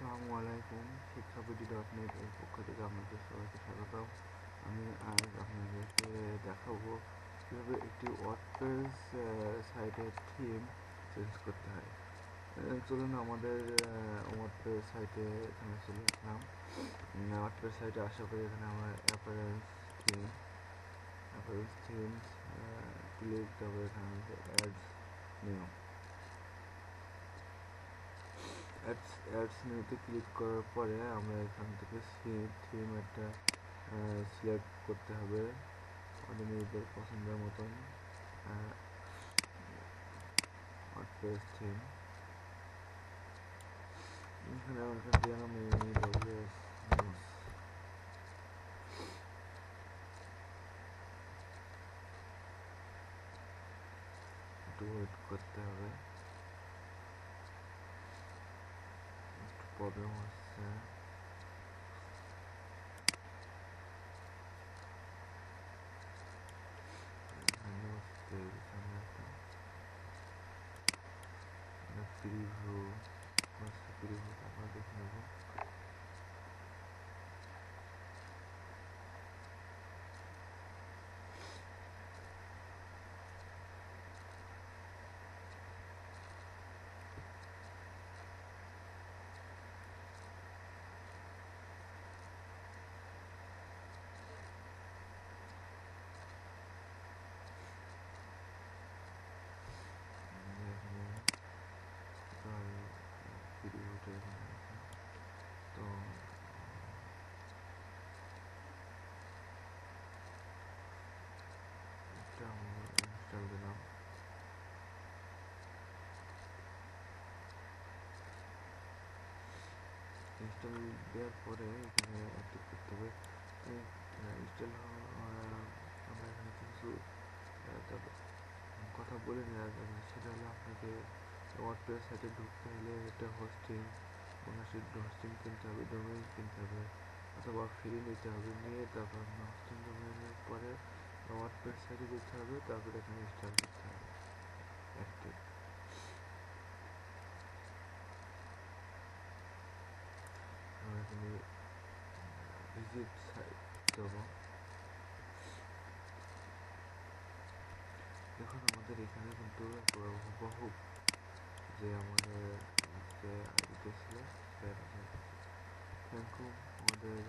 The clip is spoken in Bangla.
আসসালামু আলাইকুম, শিক্ষাবিডি.net এর পক্ষ থেকে আপনাদের সবাইকে স্বাগতম। আমি আজ আপনাদেরকে দেখাবো কীভাবে একটি ওয়ার্ডপ্রেস সাইটের থিম চেঞ্জ করতে হয়। চলুন আমাদের ওয়ার্ডপ্রেস সাইটে এখানে চলে আসলাম। ওয়ার্ডপ্রেস সাইটে আসার পরে এখানে আমরা অ্যাপারেন্স থিম ক্লিক, তারপরে এখানে আছে অ্যাডস নিউ। অ্যাডস নিউতে ক্লিক করার পরে আমরা এখান থেকে থিম একটা সিলেক্ট করতে হবে আমাদের নিজেদের পছন্দের মতন ওয়ার্ডপ্রেস থিম। এখানে আমার কাছে আমি ডব্লিউএস নিউজ একটু ওয়েট করতে হবে, একটু প্রবলেম হচ্ছে। প্রিভিউটা আমরা দেখে নেব। প্রিভিউটা এখানে আছে, তো এটা আমরা ইনস্টল দিলাম। ইনস্টল দেওয়ার পরে এখানে অ্যাক্টিভ করতে হবে। ইনস্টল আমরা এখানে কিছু কথা বলে নেওয়া যাবে, সেটা হলো আপনাকে ওয়ার্ডপ্রেস সাইটে ঢুকতে হলে একটা হোস্টিং কিনতে হবে, ডোমেইন কিনতে হবে, অথবা ফ্রি নিতে হবে। নিয়ে তারপর আপনার হোস্টিং ডোমেইনের পরে ওয়ার্ডপ্রেস সাইটে যেতে হবে, তারপরে এখানে ইনস্টল করতে হবে অ্যাক্টিভ। আমরা এখানে ভিজিট সাইট যাব। দেখুন আমাদের এখানে কিন্তু বহু যে আমাদের যে আইডিটা ছিল সেটা থ্যাংক ইউ আমাদের